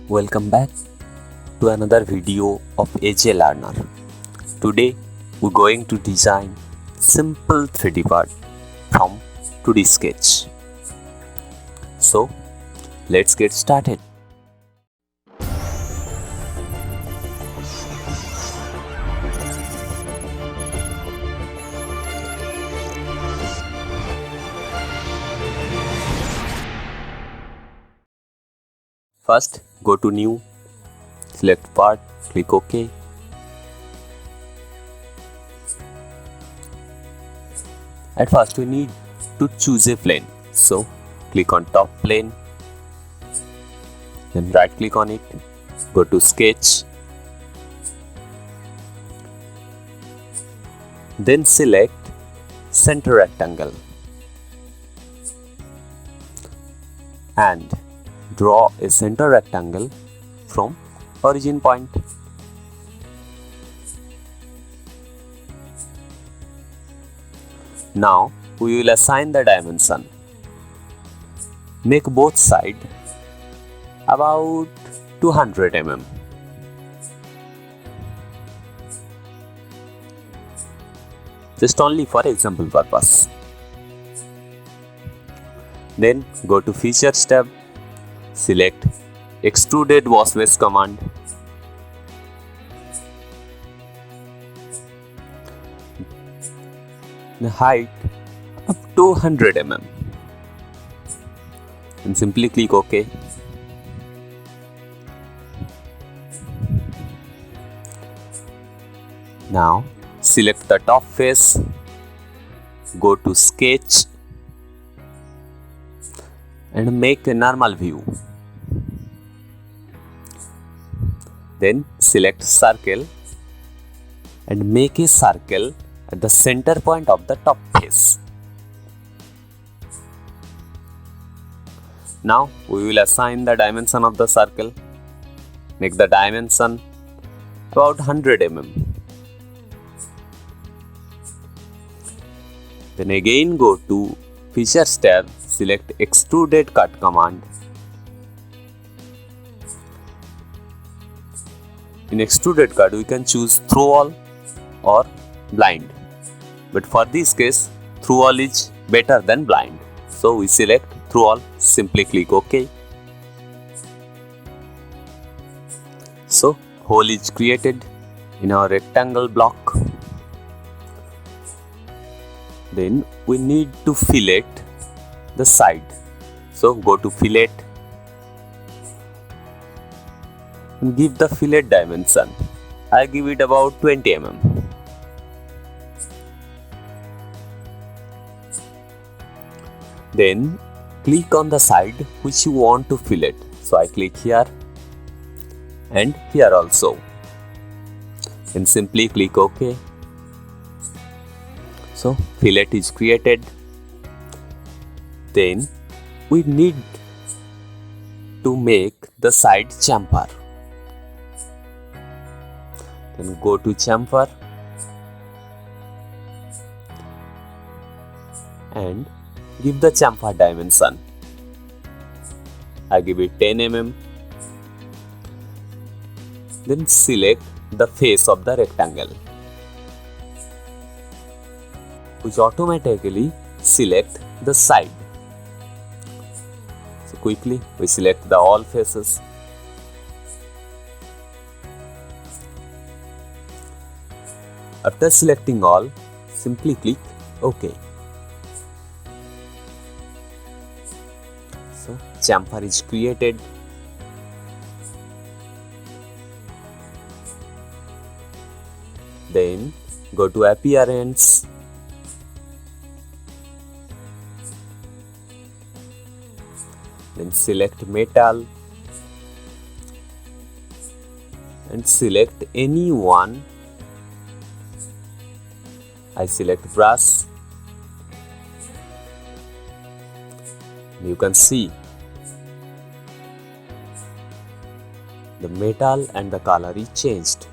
Welcome back to another video of AJ Learner. Today we're going to design simple 3D part from 2D sketch. So let's get started. First, go to New, select Part, click OK. At first, we need to choose a plane. So, click on top plane, then right click on it, go to Sketch, then select Center Rectangle and draw a center rectangle from origin point. Now we will assign the dimension. Make both sides about 200 mm. Just only for example purpose. Then go to Features tab. Select Extruded Wash Mesh command. The height of 200 mm. And simply click OK. Now select the top face. Go to Sketch and make a normal view. Then select Circle and make a circle at the center point of the top face. Now we will assign the dimension of the circle. Make the dimension about 100 mm. Then again go to Features tab, select Extruded Cut command. In Extruded Cut, we can choose Through All or Blind. But for this case, Through All is better than Blind. So we select Through All, simply click OK. So hole is created in our rectangle block. Then we need to fillet the side. So go to Fillet and give the fillet dimension. I give it about 20 mm. Then click on the side which you want to fillet. So I click here and here also. And simply click OK. So fillet is created. Then we need to make the side chamfer. Then go to chamfer and give the chamfer dimension. I give it 10 mm. Then select the face of the rectangle, which automatically select the side. So quickly we select the all faces. After selecting all, simply click OK. So chamfer is created. Then go to Appearance. Then select Metal and select any one. I select Brush. You can see the metal and the color is changed.